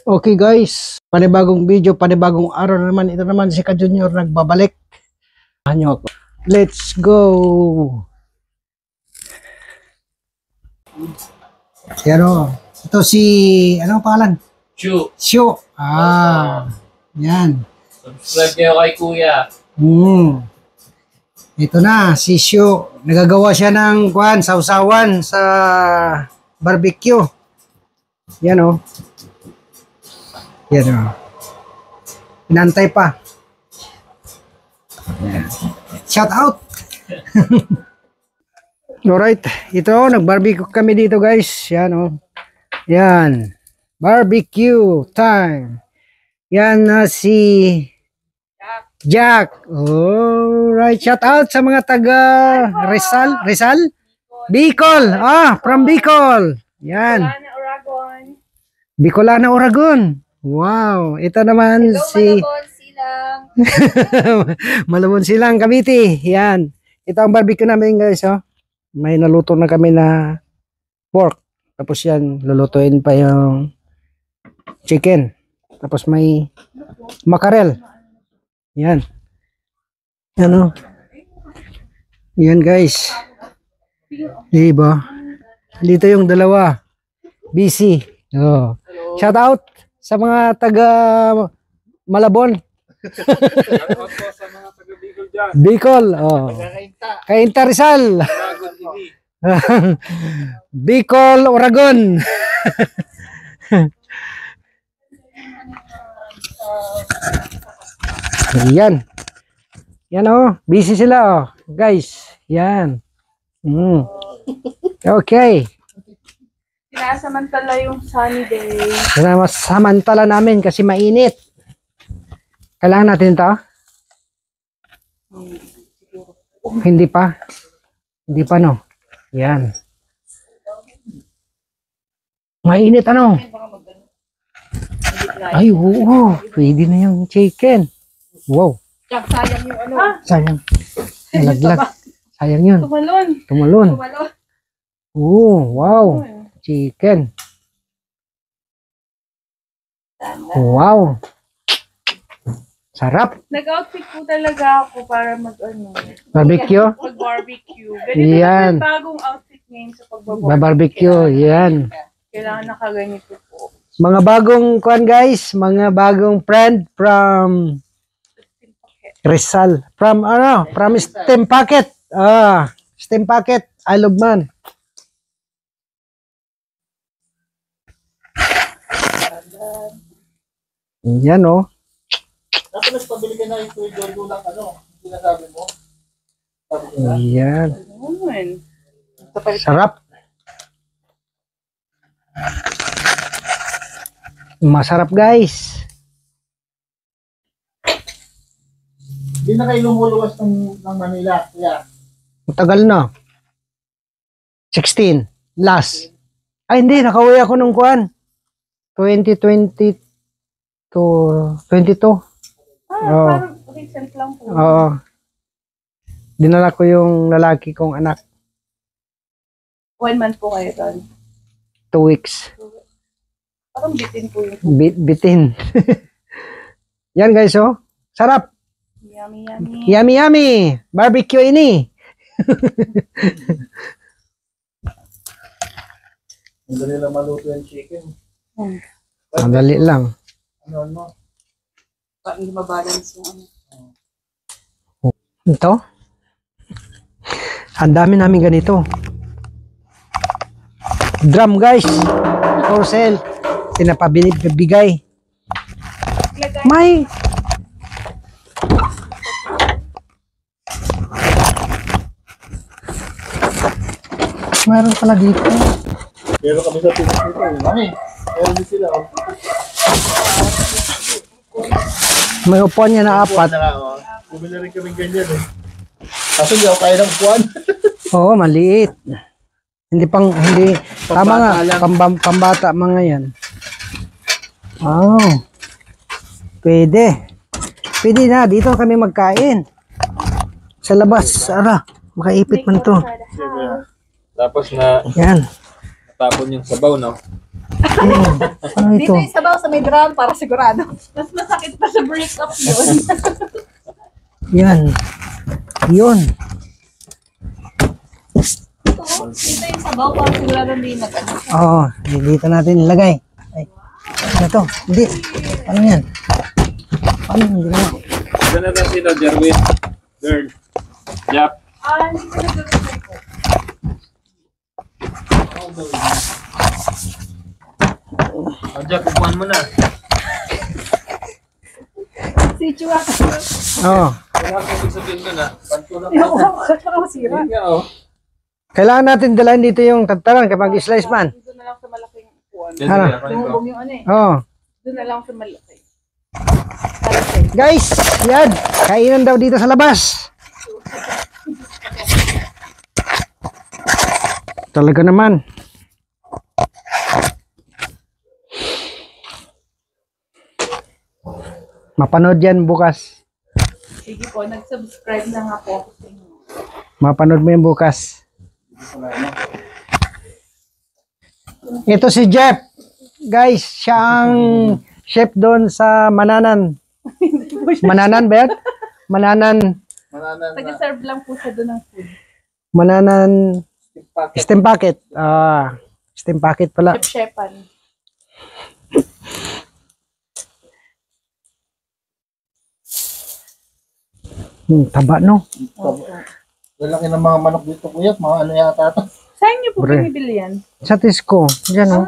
Okay guys, panibagong video, panibagong araw na naman. Ito naman si Ka Junior nagbabalik. Hanyo ako. Let's go! Pero, ito si, ano pangalan? Chu. Shu. Yan. Subscribe kayo kay Kuya. Ito na, si Shu. Nagagawa siya ng sausawan sa barbecue. Yan o. Yan o. Pinantay pa. Yan. Shout out! Alright, ito, nag-barbecue kami dito guys. Yan o. Yan. Barbecue time. Yan na si Jack. Alright, shout out sa mga taga Rizal? Bicol. From Bicol. Yan. Bicolana, Oregon. Wow, ito naman si Malabon Silang. Malabon Silang, Cavite. Yan. Ito ang barbecue namin guys, oh. May naluto na kami na pork. Tapos yan, lulutuin pa yung chicken. Tapos may mackerel. Yan. Ano? Yan guys. Diba? Dito yung dalawa. Busy. Oh. Shout out sa mga taga Malabon. Sa mga taga Bicol dyan. Bicol. Oh. Kainta Rizal. Bicol, Oregon. Yan. Yan oh, busy sila oh. Guys, yan. Okay. Sinasamantala yung sunny day. Samantala namin kasi mainit. Kailangan natin ito? Hindi pa. Hindi pa no. Yan. Mainit ano? Ay, oo. Pwede na yung chicken. Wow. Sayang yung ano. Sayang. Nalaglag. Sayang yun. Tumalon. Oo, wow. Chicken. Wow. Sarap. Nag-outfit po talaga ako para Barbecue? mag-barbecue. Ganito Yan. na bagong outfit ngayon sa pagbabarbecue. Barbecue, yan. Kailangan nakaganito po. Mga bagong guys, mga bagong friend from Rizal. From Steam Packet. Steam Packet, Ilogman. Yan oh. Tapos pabili ka na ito yung dulak sinasabi mo. Yan. Sarap. Masarap guys. Hindi na kayo lumuluwas ng Manila. Kaya. Matagal na. 16. Last. Ay hindi, nakauwi ako nung 2022. Parang recent lang po. Oo. Dinala ko yung lalaki kong anak. 1 month po kayo doon. 2 weeks. Parang bitin po yung Bitin. Yan guys oh. Sarap. yummy yummy. Yummy yummy. Barbecue ini. Hindi nila maluto yung chicken. Madali lang. Ano? Hindi mabalance yung ano. Ito. Ang dami namin ganito. Drum guys. For sale. Pinapabigay. May. Meron pala dito. Pero kami sa Pilipinas. Mami, meron din sila. May upuan niya na 4. Bumili rin kami ganyan eh. Kaso hindi ako kaya ng upuan. Oo, maliit. Hindi tama nga, pambata mga yan. Oh. Pwede. Pwede na, dito kami magkain. Sa labas, makaipit man to. Tapos na Yan. tapon yung sabaw, no? Ano ito? Dito yung sabaw sa may drum para sigurado. Mas masakit pa sa break-up yun. Yan. Yun. Dito yung sabaw para sigurado hindi nag-ano. Oo. Dito natin ilagay. Ay. Ano to? Hindi. Ano yan? Paano yung ginawa? Ito na lang sila, Jerwin. Girl. Yap. Hindi ko nag-break ko. Jack, upuan mo na. Si Chua. Oo. Wala akong ibig sabihin ko na. Pantulang Yung ako masira. oh. Kailangan natin dalhin dito yung tantaran kapag slice man. Doon na lang sa malaking upuan. Ano? Lumubog yung ano eh. Oo. Doon na lang sa malaki. Guys, yan. Kainan daw dito sa labas. Talaga naman. Mapanood yan bukas. Sige po, nag-subscribe na nga po ako sa inyo. Mapanood mo yan bukas. Ito si Jeff. Guys, siya ang chef doon sa Mananan. Mananan, Bet? Mananan. Mananan na. Taga-serve lang po siya doon ng food. Mananan. Packet. Steam packet. Steam packet pala. Chef-chefan. Taba, no? Lalaki ng mga manok dito, kuya. Mga ano yata ito. Saan niyo po Bre. binibili yan? Sa Tisco. Diyan, no?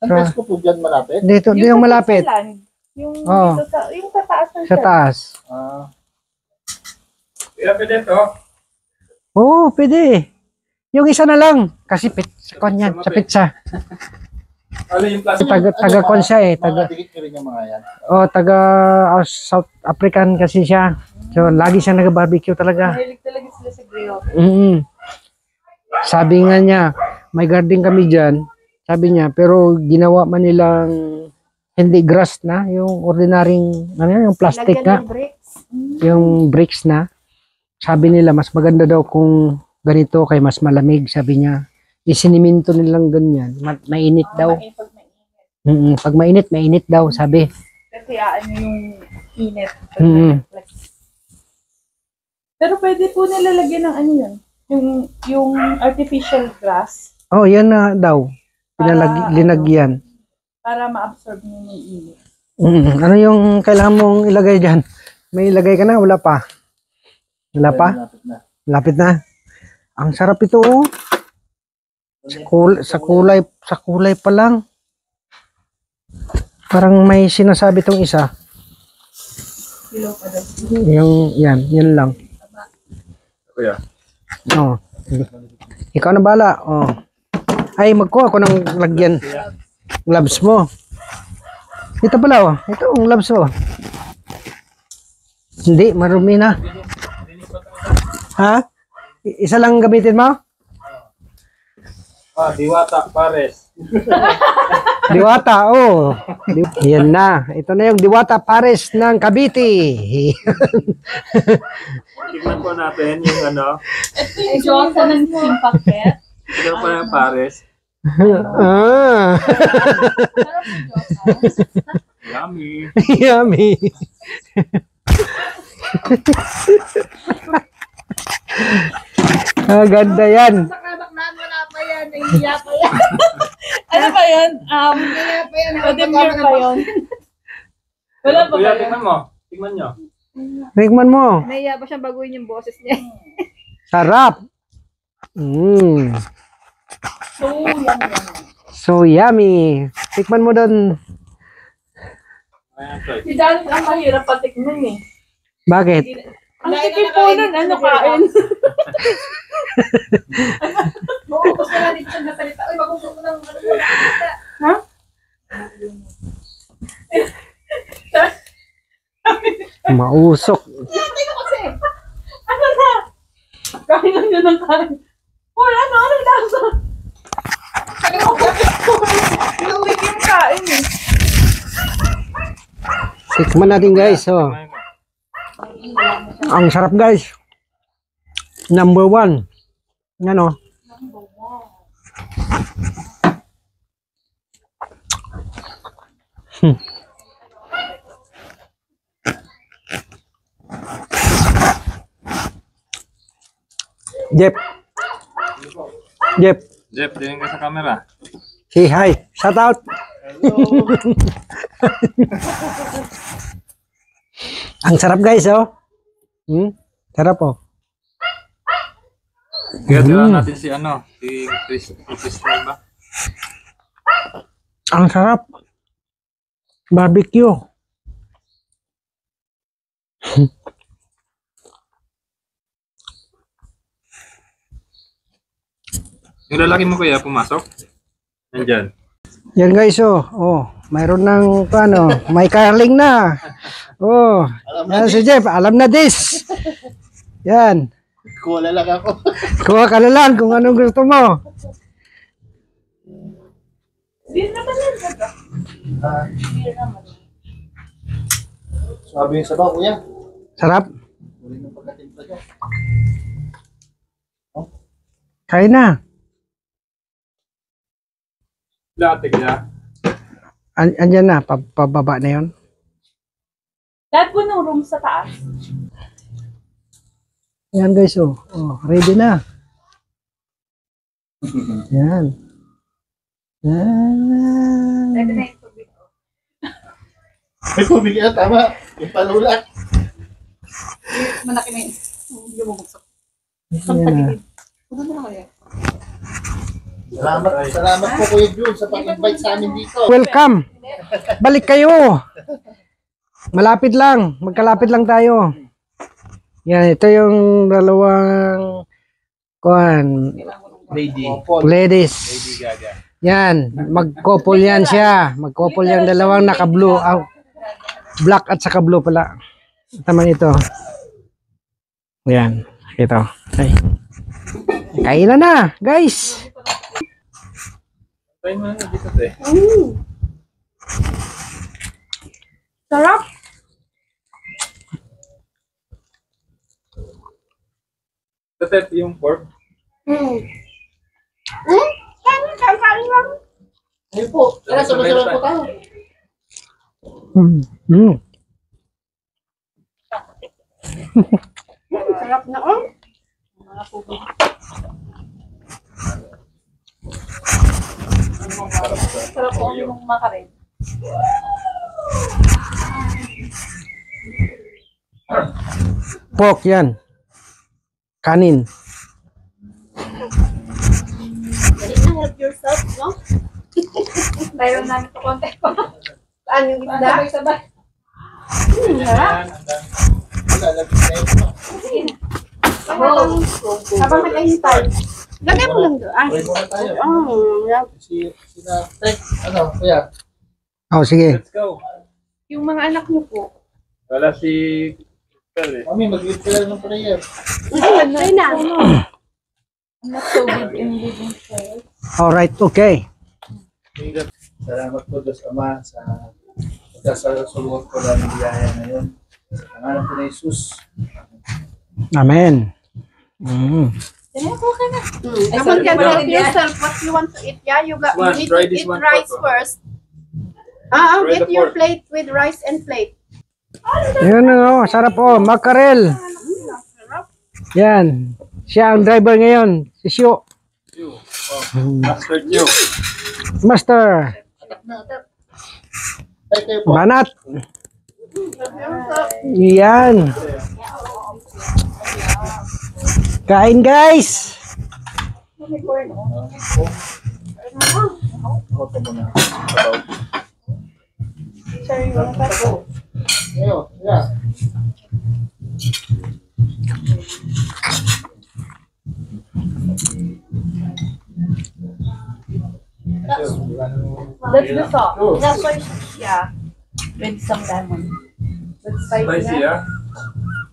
Ang best ko po dyan malapit. Dito, di yung malapit. sa land. Yung, Oo. dito sa, yung sa taas ng Sa taas. Ah, Kaya pwede ito. Oo, pwede. Yung isa na lang. Kasi sa kanyan, sa pizza. Ano yung plastic? Taga kon siya eh. mga dikit ko rin yung mga yan. Taga South African kasi siya. So, lagi siya nag-barbecue talaga. Mahilig talaga sila sa grill. Sabi nga niya, may garden kami dyan. Sabi niya, pero ginawa man nilang hindi grass na, yung ordinaryong, ano yun, yung plastic na, Lagyan ng bricks. yung bricks na. Sabi nila, mas maganda daw kung ganito kay mas malamig, sabi niya. Isiniminto nilang ganyan, mainit daw. Pag mainit. Pag mainit daw, sabi. Kasi ano yung init. Pero pwede po nilalagyan ng ano yun. Yung artificial grass Oh, yan na daw. Para, Linagyan. para ma-absorb niyo yung init. Ano yung kailangan mong ilagay dyan? May ilagay ka na? Wala pa? Wala pa? Malapit na. Lapit na. Ang sarap ito, oh. Sa kulay pa lang. Parang may sinasabi tong isa. Kilo pa daw. Yan lang. Kuya. Oh. Ikaw na bala. Oh. Ay, magkuha ako ng lagyan. Gloves mo. Ito pala, oh. Ito ang gloves mo. Hindi, marumi na. Ha? Isa lang gamitin mo? Diwata, pares. Diwata, oh. Yan na. Ito na yung Diwata Pares ng Cavite. Tignan po natin yung ano. Ito yung Diyosa ng Simpaket. Tignan po yung pares. Ah. Sarap yung Diyosa. Yummy. Yummy. Ganda yan. Baklaan wala pa yan. Nahihiya pa yan. Ano ba yun? Nahihiya pa yan. Odemir pa yun. Wala ba Kuya, ba yun? tignan mo. Tignan nyo. Tikman mo. Nahihiya pa siyang baguhin yung boses niya. Sarap. So, yan. So yummy. Tikman mo doon. Ayan, Toy. Si Dan, ang mahirap patikman eh. Bakit? Ang tipid po nun, ano kain? Maubos na lang dito siya nasalita. Uy, magugulo ko ng salita. Ha? Mausok. Tingnan ko kasi. Ano na? Kain lang yun ng kain. Wala na, ano lasa? Lumig yung kain eh. Tikman natin guys. Oh. Ang sarap guys. Number 1. Ano? Jeff. Jeff. Jeff, tingin ka sa camera. Say hi. Shout out. Ang sarap guys, oh. Sarap, oh. Kaya tira natin si ano, si Chris ba? Ang sarap. Barbecue. Yung lalaki mo kuya, pumasok? Nandyan. Yan guys, oh. Oh, mayroon ng ano, may carling na. Oh, yan si Jeff, alam na this. Yan. Kuwala lang ako. Kuha ka na lang kung anong gusto mo. Beer naman yan, diba? Beer naman. Sabi yung sabaw, kuya. Sarap. Uli ng pagkatimpla dyan. Kain na. Lahat kaya. Andyan na, pababa na yun. Lahat po ng room sa taas. Yan guys, oh. Oh, ready na. Yan. Yan. Pwede na yung tubig. May pumili na, tama. Yung palula. Manaki na yun. Hindi mo buksak. Yan. Ano na kaya? Salamat po Kuya Jun sa pag-invite sa amin dito. Welcome. Balik kayo. Malapit lang. Magkalapit lang tayo. Yan, ito yung dalawang kuan, Lady. ladies. Lady Gaga. Yan, mag-couple yan siya. Mag-couple yan, dalawang naka-blue. Black at saka blue pala. Tama ito. Yan, ito. Ay. Kailan na, guys. Tayo mo na dito eh. Sarap. Tatet yung pork. Ayun po. Tara, sabay-sabay po tayo. Sarap na oh. Mga tubig. Sarap po yung makarin. Pork yan. Kanin. Dali na, help yourself, no? Mayroon namin ito konti pa. Saan yung isda? Sabay-sabay. Yan, Wala, labis na yun. Habang nag-ahintay. Lagay mo lang doon. Uwi muna tayo. Yeah. Sina, Tek, ano, kuya? Oh, sige. let's go. Yung mga anak niyo po. Wala si Pearl eh. Mami, mag-lead ka lang ng prayer. Ay na. I'm not so good in living style. Alright, okay. Salamat po Diyos Ama sa pagkasasulungan ko lang ng biyaya ngayon. Sa pangalan ko na Jesus. Amen. Mm. Someone can help yourself what you want to eat. Yeah, you One, need try to this eat one rice first. first. Try Get the your pork. plate with rice and plate. Yan oh, sarap oh, mackerel. Yan. Siya ang driver ngayon, si Sio. You. Oh, Master Joe. Master. Ay, kayo po. Banat. Yan. Kain guys. Oto mo na. Sabaw. Sorry, wala pa po. Ngayon, yeah. That's the sauce. That's why, yeah. With some lemon. With Spicy ah.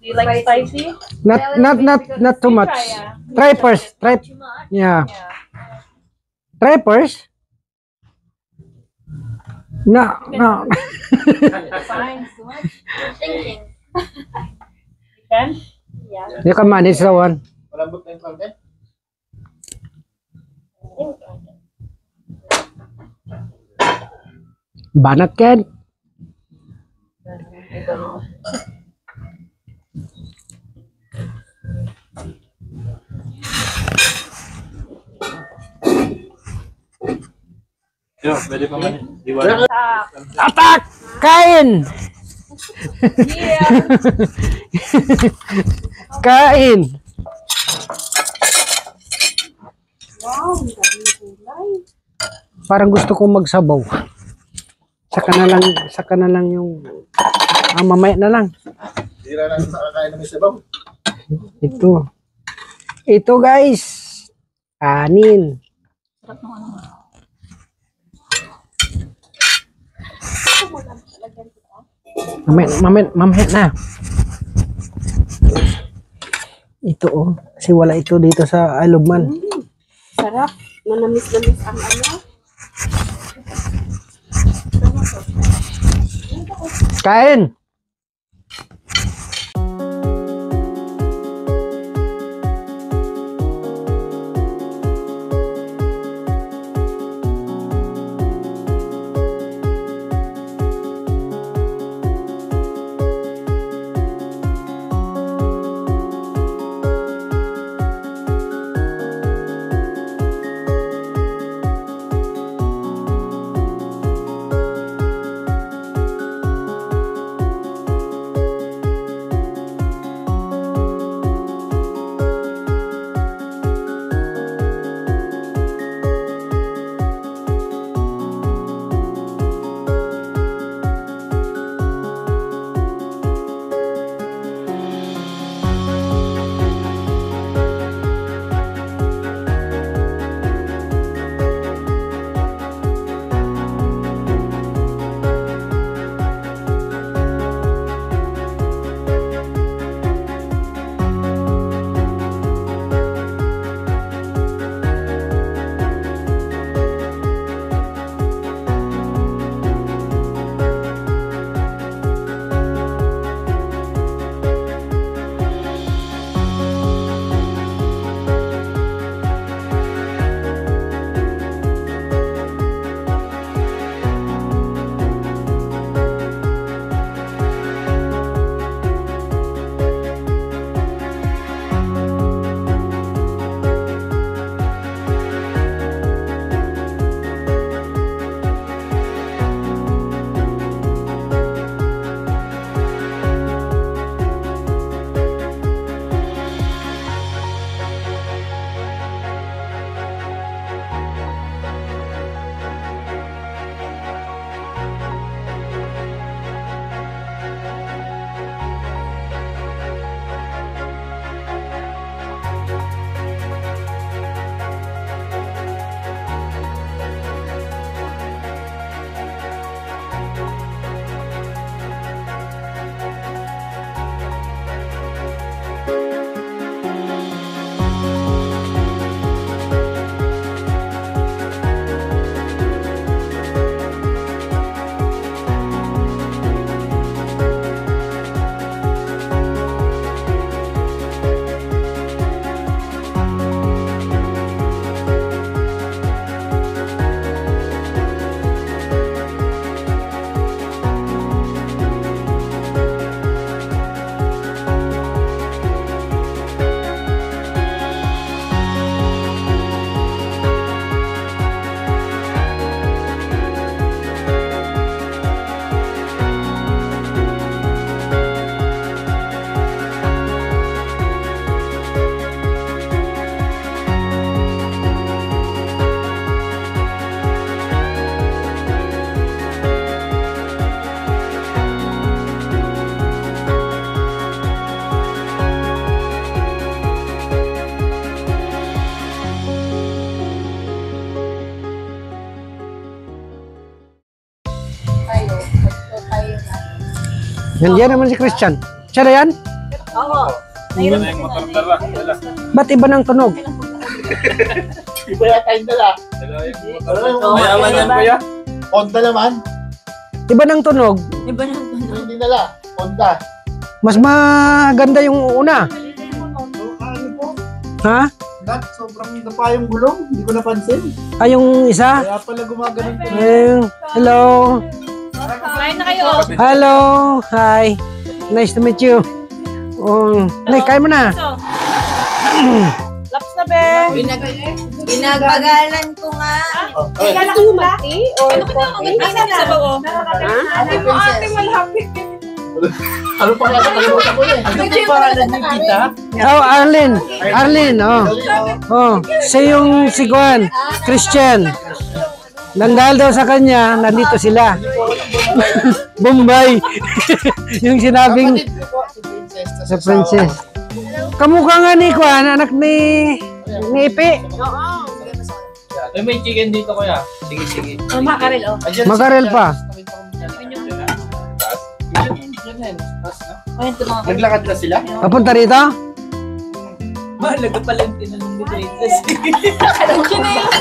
Do you like spicy? Not too much. Try first. Try. Yeah. Yeah. Try first. No, no. Fine. Too much. Thinking. You can? Yeah. You can manage that one. Malambot na yung karne. Banat Ken. Yo, pwede pa man. Iwan. Atak! Kain! Yeah. Kain! Wow, ang daming gulay. Parang gusto kong magsabaw. Saka na lang yung mamaya na lang. Tira na sa kakain ng sabaw. Ito guys. Kanin. Mamaya na. Ito kasi wala ito dito sa Alubman. Sarap. Manamis-namis ang ano. Kain! Nandiyan naman si Christian. Siya na yan? Oo. Iba na yung motor dala. Dala. Ba't iba ng tunog? Iba yata yung dala. Dala yung motor. Mayaman yan kuya. Honda naman. Iba ng tunog. Iba na ito. Hindi dala. Honda. Mas maganda yung una. Ano po? Ha? Dad, sobrang dapa yung gulong. Hindi ko napansin. Ay, yung isa? Kaya pala gumaganon po. Hello. Kain na kayo. Hello. Hi. Nice to meet you. Nay, kain mo na. Laps na, be. Pinagpagalan ko nga. Kaya lang ang laki. Ano ka na? Ang ganda sa bawo. Ate mo, malapit. Ano pa kaya kalimutan ko eh? Ano pa pangalan ni Tita? Oh, Arlene. Arlene, oh. Oh, siya yung si Juan, Christian. Nang dahil daw sa kanya, nandito sila. Bombay. Yung sinabing sa princess. Kamukha nga ni Juan, anak ni Ipe. Ay, may chicken dito kuya. Sige, sige. Makarel, oh. Makarel pa. Naglakad na sila? Papunta rito? Mahalaga pala yung tinanong ni Princess.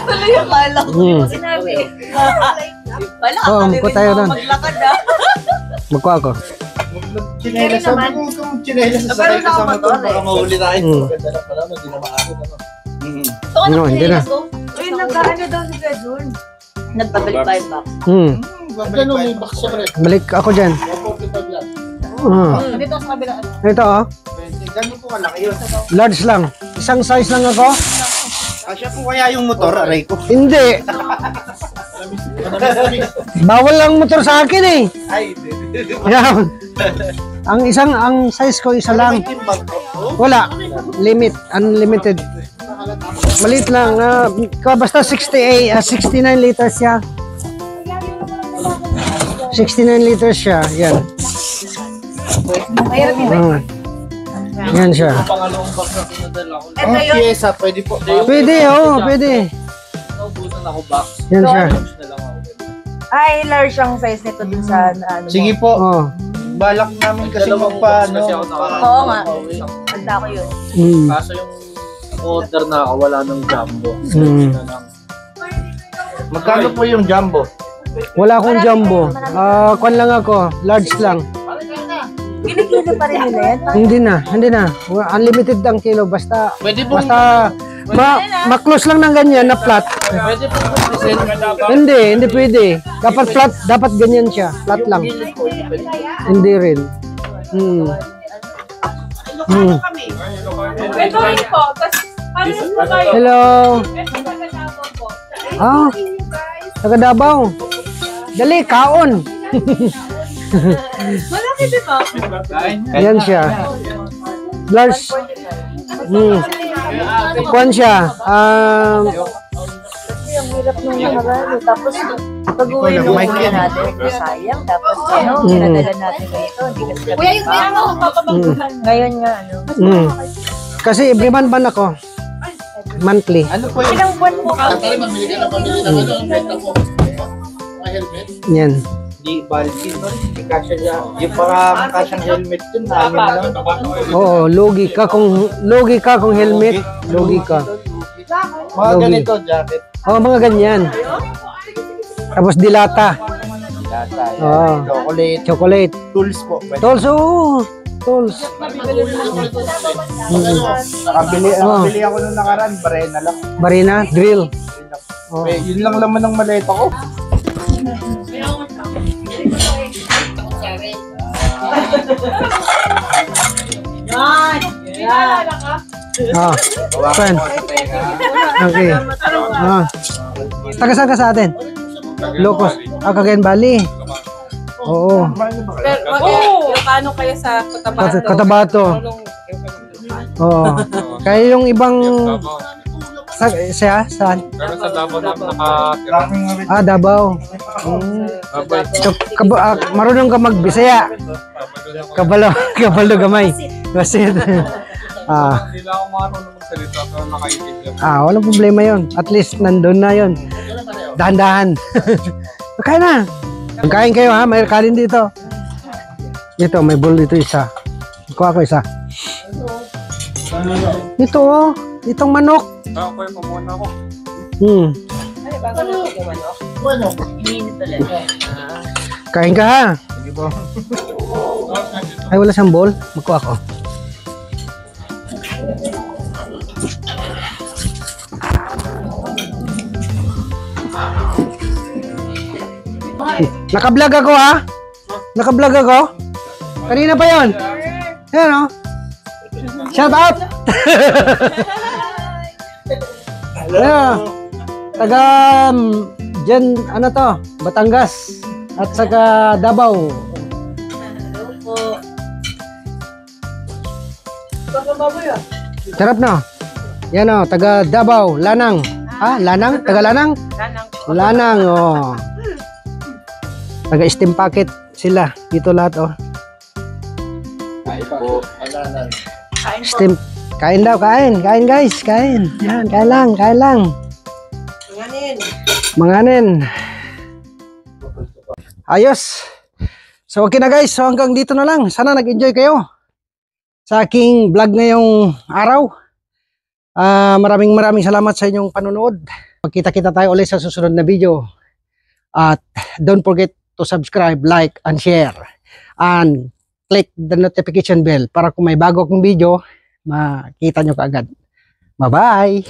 Tuloy yung kala ko. Sinabi. Wala ka Oo, magko tayo doon. maglakad ah. Magkuha ako. Chinelas. Sabi ko kung chinelas sa sakay ka sa motor, baka mahuli tayo. Ganda na pala, hindi na maakit ano. Hindi na. Uy, nagkaano daw si Pedro? Nagpabalik pa yung box. Gano'n may box siya pre. Balik ako dyan. 45 lang. Dito sa kabila. Ito, oh. Gano'n po kalaki yun. Large lang. Isang size lang ako. Kasya po kaya yung motor, aray ko. Hindi. Bawal ang motor sa akin eh. Ay, Yan. Ang size ko isa lang. Wala. Limit. Unlimited. Maliit lang. Basta 69 liters siya. 69 liters siya. Yan. Yan siya. Pangalawang box na pinadala ko. ang pyesa, pwede po. Pwede, oo. Pwede. Naubusan ako box. Yan siya. Lunch na lang ako. Ay, large ang size nito dun sa ano mo. Sige po, Oo. balak namin kasi Dalawang magpa, box kasi ako nakaraan. Oo nga. Tanda ko yun. Kaso yung order na ako, wala ng jumbo. Na lang. Magkano po yung jumbo? Wala akong jumbo. Kwan lang ako. Large lang. Kinikilo pa rin nila yan. Hindi na. Unlimited ang kilo. Basta Pwede po. ma-close lang ng ganyan na flat. Pwede po present. Hindi pwede. Dapat flat, dapat ganyan siya. Flat lang. Hindi rin. Ito rin po. Tapos, pares po tayo. Hello. Ito pagkatapos po. Taga Davao. Dali, kaon. Malaki din po. Yan siya. Large. Kwan siya. Kasi ang hirap nung nakaraan. Tapos, pag-uwi nung una natin, sayang. Tapos, dinadala natin ito. Hindi kasi Kuya, yung may ano, papabaguhan. Ngayon nga, ano. Kasi every month ban ako. Monthly. Ano po yung... Ilang buwan po kami. Mamili ka na pamili ng ano, ang benta po. Helmet? Yan. Di balki, no? Di kasya niya. Yung parang kasyang helmet yun, namin lang. Oo, logi ka kung helmet. Logi ka. Mga Logi. ganito, jacket. Mga ganyan. Tapos dilata. Yata, Oo. chocolate. Chocolate. Tools po. Pwede. Tools, oo. Tools. Nakabili ako nung nakaraan, barena lang. Barina, drill. Oo. Yun lang laman ng maleta ko. Fine. Okay. Taga saan ka sa atin? Locos. Cagayan Valley. Oo. Oo! Paano kayo sa Cotabato? Cotabato. Oo. Kaya yung ibang siya saan? Pero sa Davao na nakatira. Davao. Marunong ka magbisaya. Kabalo gamay. Kasi Hindi lang ako marunong magsalita pero nakaintindi. walang problema yon. At least nandun na yon. Dahan-dahan. Kaya na. Magkain kayo ha, may kanin dito. Ito, may bowl dito isa. Kuha ko isa. Ito oh, itong manok. Okay, pamuna ako. Kain ka ha. Ay, wala siyang bowl. Magkuha ko. Naka-vlog ako ha. Naka-vlog ako? Kanina pa yon. Yan o. Shout out! Hello. Taga, dyan, ano to, Batangas. At saka Davao. Sarap na. Yan o, taga Davao, Lanang. Ha? Lanang? Taga Lanang? Lanang, oh. Taga steam packet sila. Dito lahat, oh. Steam. Kain daw, kain. Kain, guys. Kain. Yan, kain lang, kain lang. Manganin. Ayos. So, okay na guys. So, hanggang dito na lang. Sana nag-enjoy kayo sa aking vlog ngayong araw. Maraming salamat sa inyong panonood. Magkita-kita tayo ulit sa susunod na video. At don't forget to subscribe, like, and share. And click the notification bell para kung may bago akong video, makita nyo kaagad. Bye-bye!